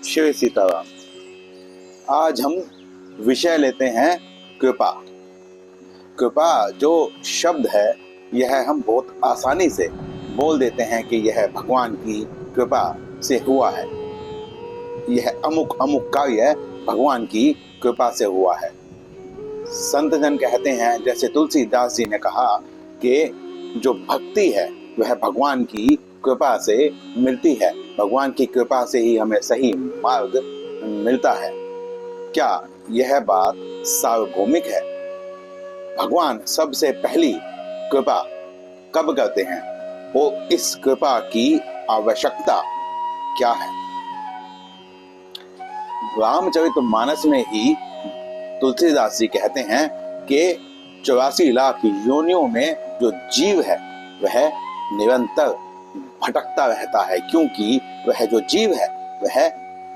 शिव सीताराम। आज हम विषय लेते हैं कृपा। कृपा जो शब्द है यह हम बहुत आसानी से बोल देते हैं कि यह भगवान की कृपा से हुआ है, यह अमुक अमुक कार्य भगवान की कृपा से हुआ है। संत जन कहते हैं, जैसे तुलसीदास जी ने कहा कि जो भक्ति है वह भगवान की कृपा से मिलती है, भगवान की कृपा से ही हमें सही मार्ग मिलता है। क्या यह बात सार्वभौमिक है? भगवान सबसे पहली कृपा कब करते हैं? वो इस कृपा की आवश्यकता क्या है? रामचरितमानस में ही तुलसीदास जी कहते हैं कि 84 लाख योनियों में जो जीव है वह निरंतर भटकता रहता है, क्योंकि वह जो जीव है वह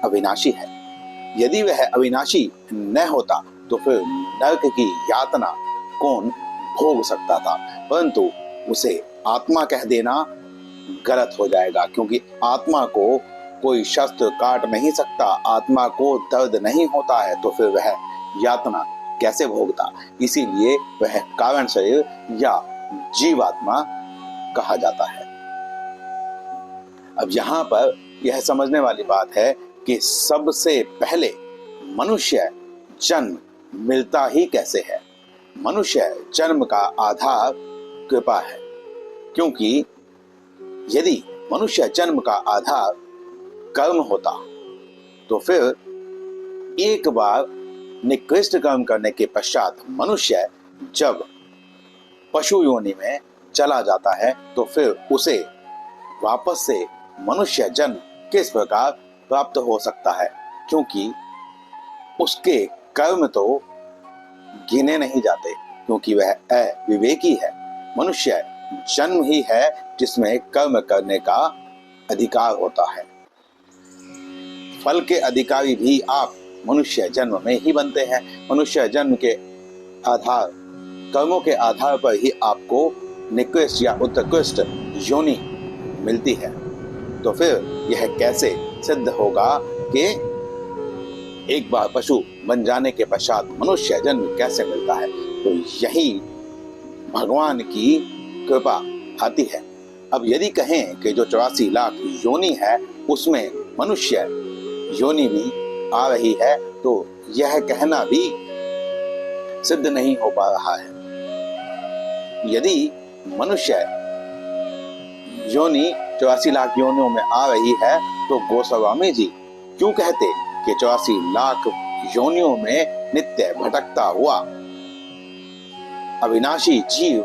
अविनाशी है। यदि वह अविनाशी न होता तो फिर नरक की यातना कौन भोग सकता था? परंतु उसे आत्मा कह देना गलत हो जाएगा, क्योंकि आत्मा को कोई शस्त्र काट नहीं सकता, आत्मा को दर्द नहीं होता है, तो फिर वह यातना कैसे भोगता? इसीलिए वह कारण शरीर या जीवात्मा कहा जाता है। अब यहाँ पर यह समझने वाली बात है कि सबसे पहले मनुष्य जन्म मिलता ही कैसे है। मनुष्य जन्म का आधार कृपा है, क्योंकि यदि मनुष्य जन्म का आधार कर्म होता तो फिर एक बार निकृष्ट कर्म करने के पश्चात मनुष्य जब पशु योनि में चला जाता है तो फिर उसे वापस से मनुष्य जन्म किस प्रकार प्राप्त हो सकता है? क्योंकि उसके कर्म तो गिने नहीं जाते, क्योंकि वह अविवेकी है। मनुष्य जन्म ही है जिसमें कर्म करने का अधिकार होता है। फल के अधिकारी भी आप मनुष्य जन्म में ही बनते हैं। मनुष्य जन्म के आधार कर्मों के आधार पर ही आपको निकृष्ट या उत्कृष्ट योनि मिलती है। तो फिर यह कैसे सिद्ध होगा कि एक बार पशु बन जाने के पश्चात मनुष्य जन्म कैसे मिलता है? तो यही भगवान की कृपा आती है। अब यदि कहें कि जो 84 लाख योनि है उसमें मनुष्य योनि भी आ रही है, तो यह कहना भी सिद्ध नहीं हो पा रहा है। यदि मनुष्य योनि 84 लाख योनियों में आ रही है तो गोस्वामी जी क्यों कहते कि 84 लाख योनियों में नित्य भटकता हुआ अविनाशी जीव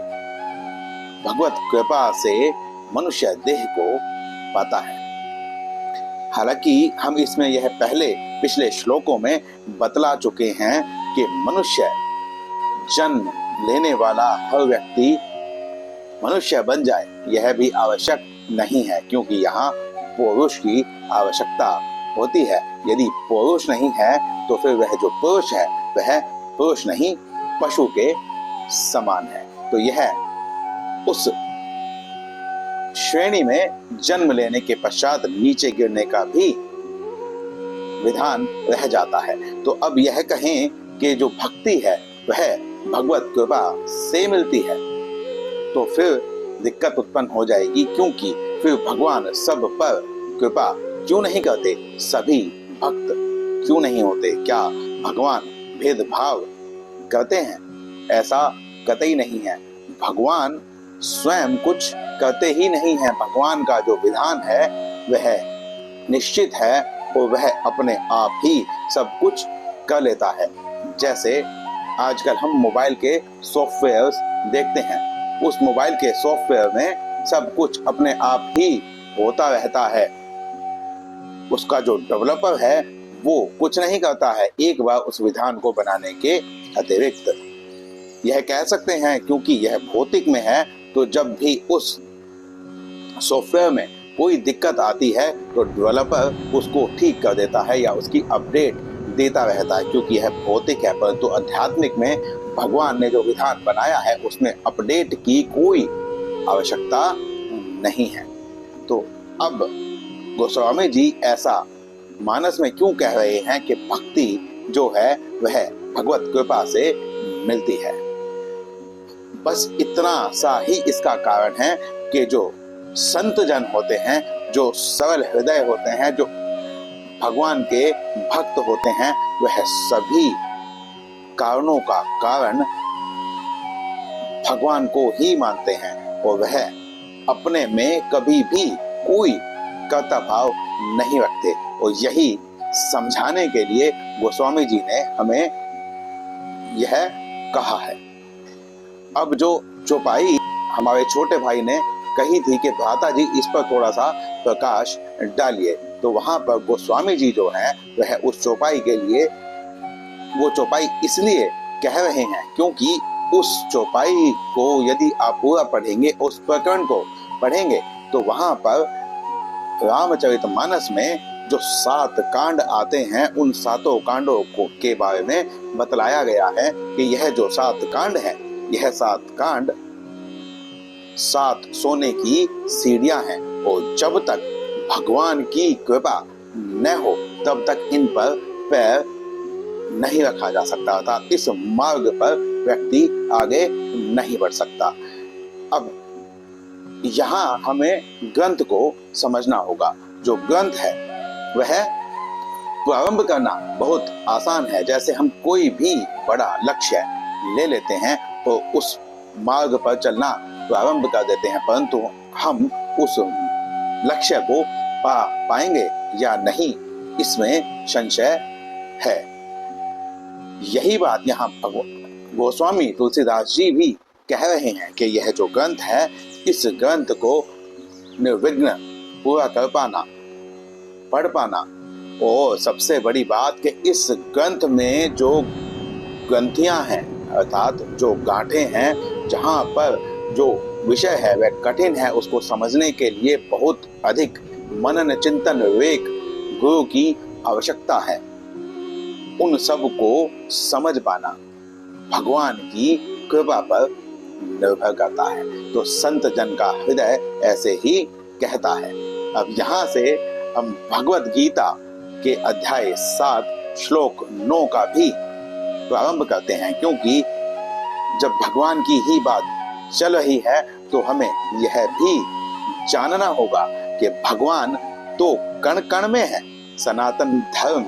भगवत कृपा से मनुष्य देह को पाता है? हालांकि हम इसमें यह पहले पिछले श्लोकों में बतला चुके हैं कि मनुष्य जन्म लेने वाला हर व्यक्ति मनुष्य बन जाए यह भी आवश्यक नहीं है, क्योंकि यहाँ पुरुष की आवश्यकता होती है। यदि पुरुष नहीं है तो फिर वह जो पुरुष है वह पुरुष नहीं पशु के समान है। तो यह उस श्रेणी में जन्म लेने के पश्चात नीचे गिरने का भी विधान रह जाता है। तो अब यह कहें कि जो भक्ति है वह भगवत कृपा से मिलती है, तो फिर दिक्कत उत्पन्न हो जाएगी, क्योंकि फिर भगवान सब पर कृपा क्यों नहीं करते? सभी भक्त क्यों नहीं होते? क्या भगवान भेदभाव करते हैं? ऐसा कतई नहीं है। भगवान स्वयं कुछ करते ही नहीं है। भगवान का जो विधान है वह निश्चित है और वह अपने आप ही सब कुछ कर लेता है। जैसे आजकल हम मोबाइल के सॉफ्टवेयर्स देखते हैं, उस मोबाइल के सॉफ्टवेयर में सब कुछ अपने आप ही होता रहता है। उसका जो डेवलपर है वो कुछ नहीं करता है एक बार उस विधान को बनाने के अतिरिक्त। यह कह सकते हैं क्योंकि यह भौतिक में है, तो जब भी उस सॉफ्टवेयर में कोई दिक्कत आती है तो डेवलपर उसको ठीक कर देता है या उसकी अपडेट देता रहता है, क्योंकि यह भौतिक है। परंतु आध्यात्मिक में भगवान ने जो विधान बनाया है उसमें अपडेट की कोई आवश्यकता नहीं है। तो अब गोस्वामी जी ऐसा मानस में क्यों कह रहे हैं कि भक्ति जो है वह भगवत कृपा से मिलती है। बस इतना सा ही इसका कारण है कि जो संत जन होते हैं, जो सरल हृदय होते हैं, जो भगवान के भक्त होते हैं, वह सभी कारणों का कारण भगवान को ही मानते हैं और वह अपने में कभी भी कोई कर्ता भाव नहीं रखते। और यही समझाने के लिए गोस्वामी जी ने हमें यह कहा है। अब जो चौपाई हमारे छोटे भाई ने कही थी कि भ्राता जी इस पर थोड़ा सा प्रकाश डालिए, तो वहां पर गोस्वामी जी जो है वह उस चौपाई के लिए, वो चौपाई इसलिए कह रहे हैं क्योंकि उस चौपाई को यदि आप पूरा पढ़ेंगे, उस प्रकरण को पढ़ेंगे, तो वहां पर रामचरितमानस में जो 7 कांड आते हैं, उन 7 कांडों के बारे में बतलाया गया है कि यह जो 7 कांड है, यह 7 कांड 7 सोने की सीढ़ियां हैं और जब तक भगवान की कृपा न हो तब तक इन पर पैर नहीं रखा जा सकता था। इस मार्ग पर व्यक्ति आगे नहीं बढ़ सकता। अब यहाँ हमें ग्रंथ को समझना होगा। जो ग्रंथ है वह प्रारंभ करना बहुत आसान है। जैसे हम कोई भी बड़ा लक्ष्य ले लेते हैं तो उस मार्ग पर चलना प्रारंभ कर देते हैं, परंतु हम उस लक्ष्य को पा पाएंगे या नहीं, इसमें संशय है। यही बात यहाँ गोस्वामी तुलसीदास जी भी कह रहे हैं कि यह जो ग्रंथ है, इस ग्रंथ को निर्विघ्न पूरा कर पाना, पढ़ पाना, और सबसे बड़ी बात कि इस ग्रंथ में जो ग्रंथियां हैं, अर्थात जो गांठें हैं, जहाँ पर जो विषय है वह कठिन है, उसको समझने के लिए बहुत अधिक मनन चिंतन विवेक गुरु की आवश्यकता है। उन सब को समझ पाना भगवान की कृपा पर निर्भर करता है। तो संत जन का हृदय ऐसे ही कहता है। अब यहाँ से हम भगवत गीता के अध्याय 7 श्लोक 9 का भी प्रारंभ करते हैं, क्योंकि जब भगवान की ही बात चल रही है तो हमें यह भी जानना होगा कि भगवान तो कण कण में है। सनातन धर्म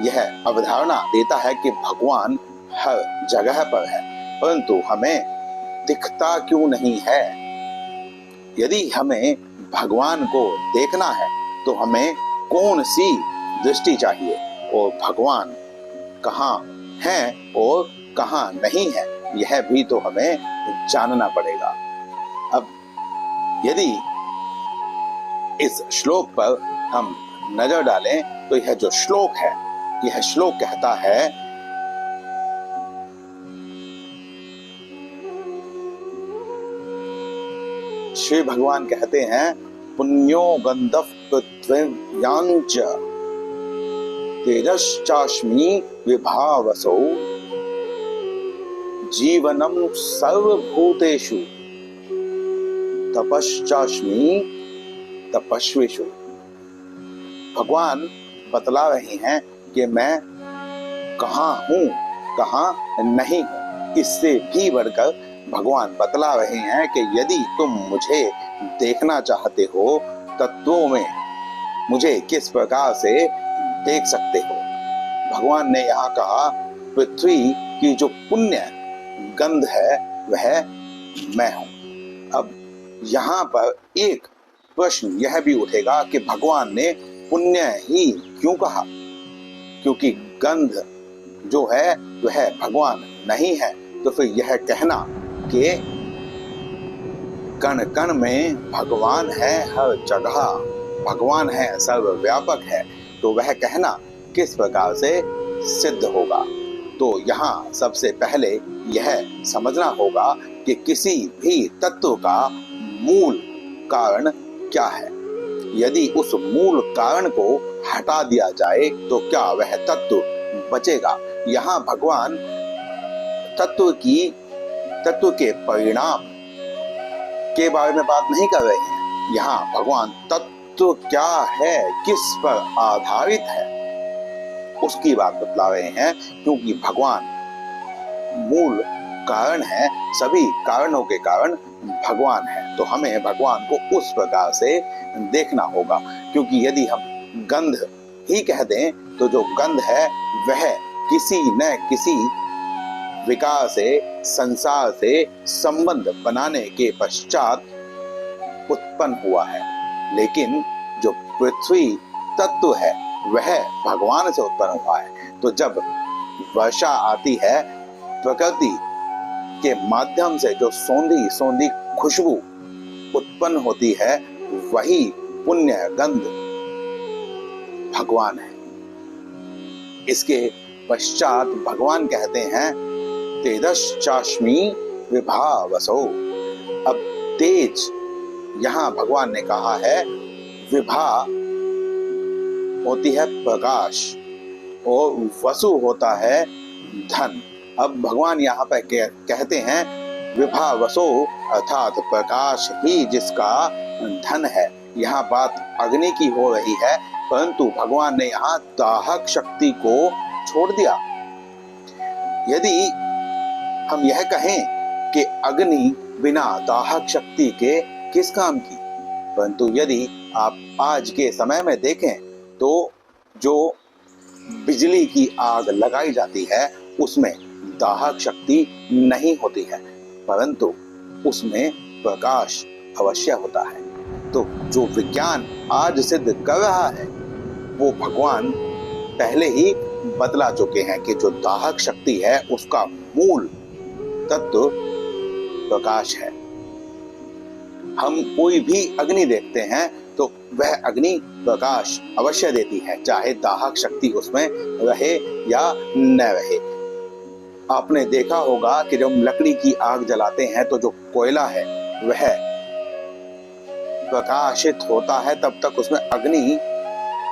यह अवधारणा देता है कि भगवान हर जगह पर है, परंतु हमें दिखता क्यों नहीं है। यदि हमें भगवान को देखना है तो हमें कौन सी दृष्टि चाहिए और भगवान कहाँ है और कहाँ नहीं है, यह भी तो हमें जानना पड़ेगा। अब यदि इस श्लोक पर हम नजर डालें तो यह जो श्लोक है, यह श्लोक कहता है, श्री भगवान कहते हैं, पुण्यो गंधः पृथ्व्यांच तेजश्चास्मि विभावसो जीवनम सर्वभूतेषु तपश्चास्मि तपस्विषु। भगवान बतला रहे हैं कि मैं कहाँ हूँ, कहाँ नहीं हूँ। इससे भी बढ़कर भगवान बतला रहे हैं कि यदि तुम मुझे देखना चाहते हो, तत्वों में मुझे किस प्रकार से देख सकते हो। भगवान ने यहाँ कहा, पृथ्वी की जो पुण्य गंध है वह मैं हूँ। अब यहाँ पर एक प्रश्न यह भी उठेगा कि भगवान ने पुण्य ही क्यों कहा, क्योंकि गंध जो है वह भगवान नहीं है। तो फिर यह कहना कि कण कण में भगवान है, हर जगह भगवान है, सर्वव्यापक है, तो वह कहना किस प्रकार से सिद्ध होगा। तो यहाँ सबसे पहले यह समझना होगा कि किसी भी तत्व का मूल कारण क्या है। यदि उस मूल कारण को हटा दिया जाए तो क्या वह तत्व बचेगा। यहाँ भगवान तत्व के परिणाम के बारे में बात नहीं कर रहे हैं। यहाँ भगवान तत्व क्या है, किस पर आधारित है, उसकी बात बतला रहे हैं। क्योंकि भगवान मूल कारण है, सभी कारणों के कारण भगवान है, तो हमें भगवान को उस प्रकार से देखना होगा। क्योंकि यदि हम गंध ही कह दें तो जो गंध है वह किसी न किसी विकार से, संसार से संबंध बनाने के पश्चात उत्पन्न हुआ है। लेकिन जो पृथ्वी तत्व है वह भगवान से उत्पन्न हुआ है। तो जब वर्षा आती है, प्रकृति के माध्यम से जो सौंधी सौंधी खुशबू उत्पन्न होती है, वही पुण्य गंध भगवान है। इसके पश्चात भगवान कहते हैं तेजश्चास्मि विभावसो। अब तेज यहां भगवान ने कहा है, विभा होती है प्रकाश और वसु होता है धन। अब भगवान यहाँ पर कहते हैं विभावसो, अर्थात प्रकाश ही जिसका धन है। यहाँ बात अग्नि की हो रही है, परंतु भगवान ने यहाँ दाहक शक्ति को छोड़ दिया। यदि हम यह कहें कि अग्नि बिना दाहक शक्ति के किस काम की, परंतु यदि आप आज के समय में देखें तो जो बिजली की आग लगाई जाती है उसमें दाहक शक्ति नहीं होती है, परंतु उसमें प्रकाश अवश्य होता है। तो जो विज्ञान आज सिद्ध कर रहा है वो भगवान पहले ही बतला चुके हैं कि जो दाहक शक्ति है उसका मूल तत्व प्रकाश है। हम कोई भी अग्नि देखते हैं तो वह अग्नि प्रकाश अवश्य देती है, चाहे दाहक शक्ति उसमें रहे या न रहे। आपने देखा होगा कि जब लकड़ी की आग जलाते हैं तो जो कोयला है वह प्रकाशित होता है, तब तक उसमें अग्नि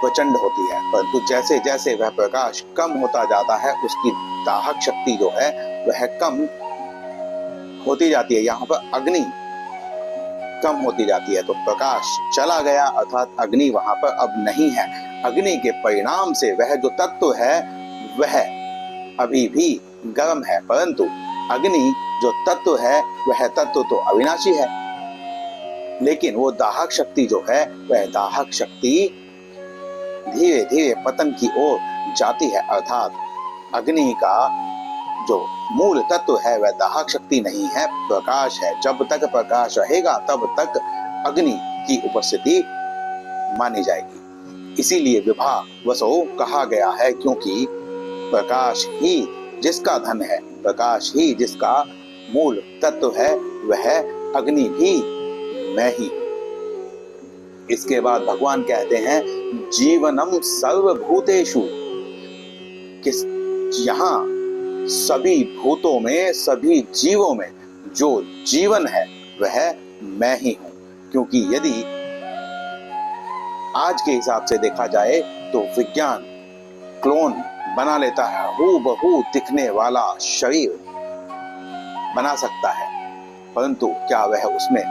प्रचंड होती है, परंतु जैसे जैसे वह प्रकाश कम होता जाता है उसकी दाहक शक्ति जो है वह कम होती जाती है। यहाँ पर अग्नि कम होती जाती है, तो प्रकाश चला गया, अर्थात अग्नि वहां पर अब नहीं है। अग्नि के परिणाम से वह जो तत्व है वह अभी भी गर्म है, परंतु अग्नि जो तत्व है वह तत्व तो अविनाशी है। लेकिन वो दाहक शक्ति जो है वह दाहक शक्ति धीरे धीरे पतन की ओर जाती है, अर्थात अग्नि का जो मूल तत्व है वह दाहक शक्ति नहीं है, प्रकाश है। जब तक प्रकाश रहेगा तब तक अग्नि की उपस्थिति मानी जाएगी। इसीलिए विभा वसो कहा गया है, क्योंकि प्रकाश ही जिसका धन है, प्रकाश ही जिसका मूल तत्व है, वह अग्नि भी मैं ही। इसके बाद भगवान कहते हैं जीवनम सर्वभूतेषु, किस यहाँ सभी भूतों में, सभी जीवों में जो जीवन है वह मैं ही हूं। क्योंकि यदि आज के हिसाब से देखा जाए तो विज्ञान क्लोन बना लेता है, हूबहू दिखने वाला शरीर बना सकता है, परंतु क्या वह उसमें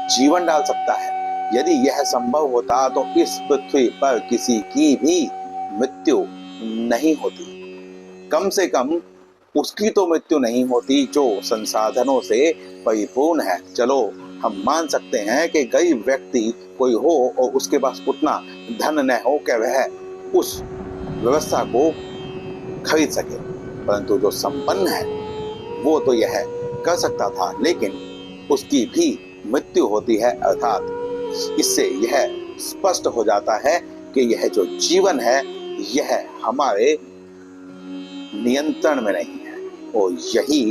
जीवन डाल सकता है? यदि यह संभव होता तो इस पृथ्वी पर किसी की भी मृत्यु नहीं होती। कम से कम उसकी तो मृत्यु नहीं होती जो संसाधनों से परिपूर्ण है। चलो हम मान सकते हैं कि गरीब व्यक्ति कोई हो और उसके पास उतना धन न हो कि वह उस व्यवस्था को खरीद सके, परंतु जो संपन्न है वो तो यह कर सकता था, लेकिन उसकी भी मृत्यु होती है। अर्थात इससे यह स्पष्ट हो जाता है कि यह जो जीवन है यह हमारे नियंत्रण में नहीं है, और यही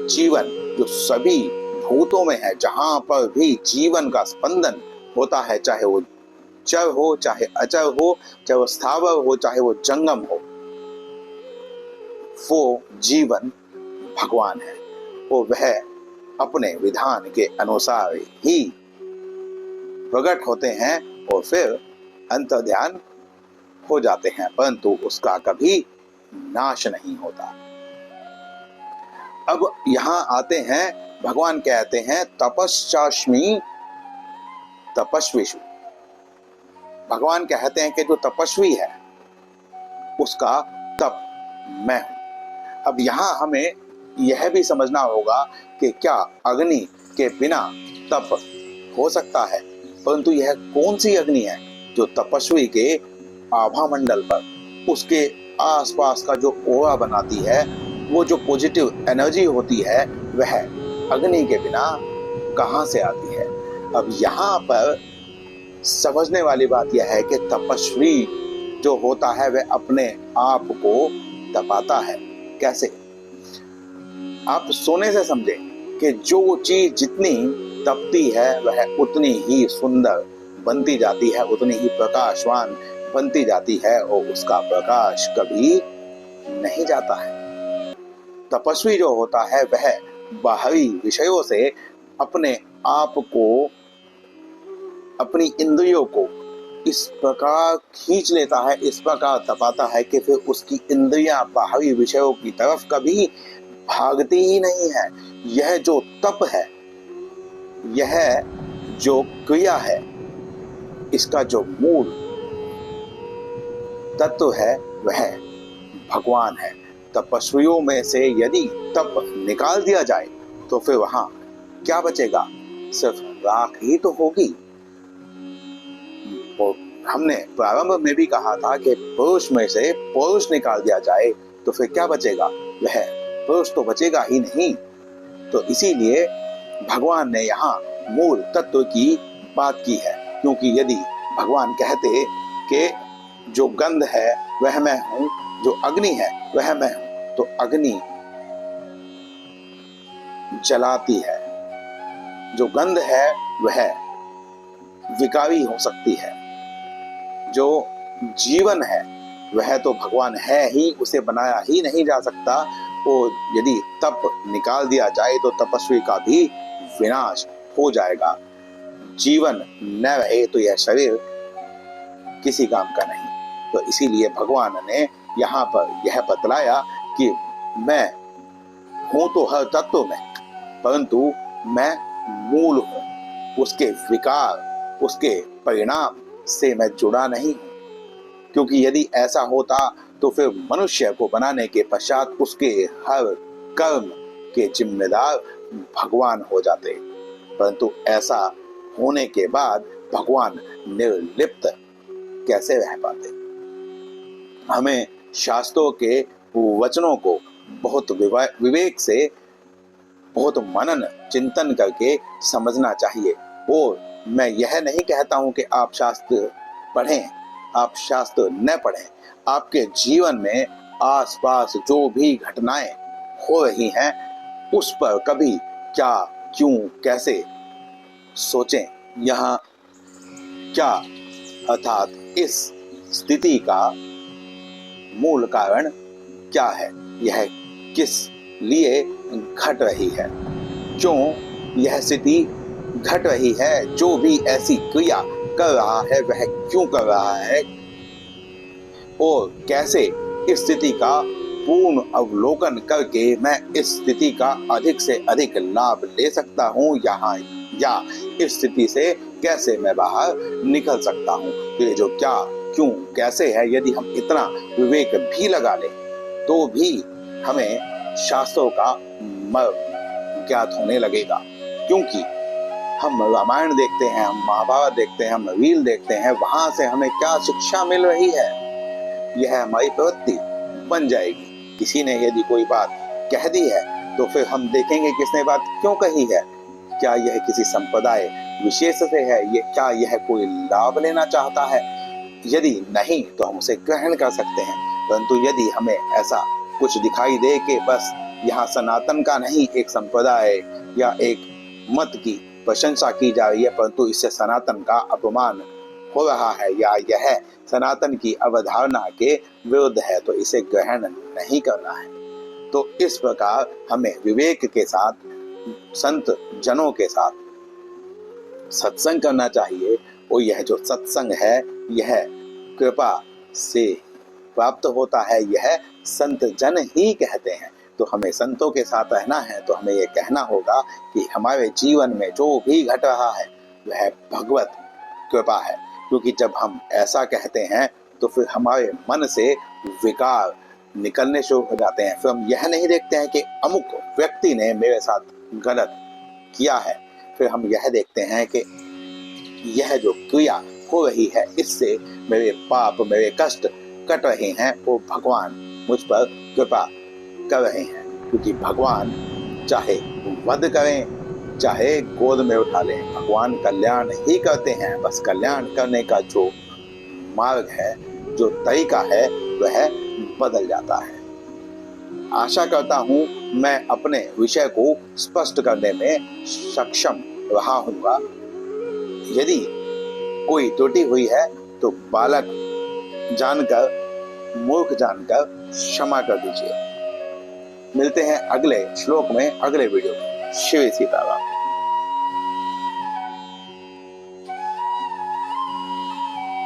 जीवन जो सभी भूतों में है, जहां पर भी जीवन का स्पंदन होता है, चाहे वो चर हो, चाहे अचर हो, चाहे वो स्थावर हो, चाहे वो जंगम हो, वो जीवन भगवान है। और वह अपने विधान के अनुसार ही प्रकट होते हैं और फिर अंतर्ध्यान हो जाते हैं, परंतु उसका कभी नाश नहीं होता। अब यहां आते हैं, भगवान कहते हैं तपश्चास्मि तपस्विषु। भगवान कहते हैं कि जो तपस्वी है उसका तप मैं हूं। अब यहाँ हमें यह भी समझना होगा कि क्या अग्नि के बिना तप हो सकता है, परंतु यह कौन सी अग्नि है जो तपस्वी के आभा मंडल पर उसके आसपास का जो ओरा बनाती है, वो जो पॉजिटिव एनर्जी होती है वह अग्नि के बिना कहां से आती है। अब यहाँ पर समझने वाली बात यह है कि तपस्वी जो होता है वह अपने आप को तपाता है। कैसे? आप सोने से समझे कि जो चीज जितनी तपती है वह उतनी ही सुंदर बनती जाती है, उतनी ही प्रकाशवान बनती जाती है और उसका प्रकाश कभी नहीं जाता है। तपस्वी जो होता है वह बाहरी विषयों से अपने आप को, अपनी इंद्रियों को इस प्रकार खींच लेता है, इस प्रकार तपाता है कि फिर उसकी इंद्रियां बाहरी विषयों की तरफ कभी भागती ही नहीं है। यह जो तप है, यह जो क्रिया है, इसका जो मूल तत्व है वह भगवान है। तपस्वियों में से यदि तप निकाल दिया जाए तो फिर वहां क्या बचेगा? सिर्फ राख ही तो होगी। और हमने प्रारंभ में भी कहा था कि पुरुष में से पुरुष निकाल दिया जाए तो फिर क्या बचेगा? वह पुरुष तो बचेगा ही नहीं। तो इसीलिए भगवान ने यहाँ मूल तत्व की बात की है, क्योंकि यदि भगवान कहते कि जो गंध है वह मैं हूं, जो अग्नि है वह मैं हूं, तो अग्नि जलाती है, जो गंध है वह विकारी हो सकती है, जो जीवन है वह तो भगवान है ही, उसे बनाया ही नहीं जा सकता। और यदि तप निकाल दिया जाए तो तपस्वी का भी विनाश हो जाएगा। जीवन न रहे तो यह शरीर किसी काम का नहीं। तो इसीलिए भगवान ने यहाँ पर यह बतलाया कि मैं हूं तो हर तत्व में, परंतु मैं मूल हूं, उसके विकार, उसके परिणाम से मैं जुड़ा नहीं हूं। क्योंकि यदि ऐसा होता तो फिर मनुष्य को बनाने के पश्चात उसके हर कर्म के जिम्मेदार भगवान हो जाते, परंतु ऐसा होने के बाद भगवान निर्लिप्त कैसे रह पाते? हमें शास्त्रों के वचनों को बहुत विवेक से, बहुत मनन चिंतन करके समझना चाहिए। और मैं यह नहीं कहता हूं कि आप शास्त्र पढ़ें, आप शास्त्र न पढ़ें। आपके जीवन में आसपास जो भी घटनाएं हो रही हैं उस पर कभी क्या, क्यों, कैसे सोचें। यहाँ क्या अर्थात इस स्थिति का मूल कारण क्या है, यह किस लिए घट रही है, क्यों यह स्थिति घट रही है, जो भी ऐसी क्रिया कर रहा है वह क्यों कर रहा है, और कैसे इस स्थिति का पूर्ण अवलोकन करके मैं इस स्थिति का अधिक से अधिक लाभ ले सकता हूँ या इस स्थिति से कैसे मैं बाहर निकल सकता हूँ। तो ये जो क्या, क्यों, कैसे है, यदि हम इतना विवेक भी लगा लें तो भी हमें शास्त्रों का मर्म ज्ञात होने लगेगा। क्योंकि हम रामायण देखते हैं, हम महाभारत देखते हैं, हम रील देखते हैं, वहां से हमें क्या शिक्षा मिल रही है, यह हमारी प्रवृत्ति बन जाएगी। किसी ने यदि कोई बात कह दी है तो फिर हम देखेंगे किसने बात क्यों कही है, क्या यह किसी संप्रदाय विशेष से है, ये क्या यह कोई लाभ लेना चाहता है। यदि नहीं तो हम उसे ग्रहण कर सकते हैं, परंतु यदि हमें ऐसा कुछ दिखाई दे कि बस यहाँ सनातन का नहीं, एक संप्रदाय या एक मत की प्रशंसा की जा रही है, परंतु इससे सनातन का अपमान हो रहा है या यह सनातन की अवधारणा के विरुद्ध है, तो इसे ग्रहण नहीं करना है। तो इस प्रकार हमें विवेक के साथ, संत जनों के साथ सत्संग करना चाहिए। और यह जो सत्संग है यह कृपा से प्राप्त होता है, यह संत जन ही कहते हैं। तो हमें संतों के साथ रहना है, तो हमें यह कहना होगा कि हमारे जीवन में जो भी घट रहा है वह भगवत कृपा है, क्योंकि जब हम ऐसा कहते हैं तो फिर हमारे मन से विकार निकलने शुरू हो जाते हैं। फिर हम यह नहीं देखते हैं कि अमुक व्यक्ति ने मेरे साथ गलत किया है, फिर हम यह देखते हैं कि यह जो क्रिया हो रही है इससे मेरे पाप, मेरे कष्ट कट रहे हैं, वो भगवान मुझ पर कृपा कर रहे हैं। क्योंकि भगवान चाहे वध करें चाहे गोद में उठा लें, भगवान कल्याण ही करते हैं। बस कल्याण करने का जो मार्ग है, जो तरीका है, वह बदल जाता है। आशा करता हूं मैं अपने विषय को स्पष्ट करने में सक्षम रहा हूँगा। यदि कोई त्रुटि हुई है तो बालक जानकर, मूर्ख जानकर क्षमा कर दीजिए। मिलते हैं अगले श्लोक में, अगले वीडियो में। श्री सीताराम।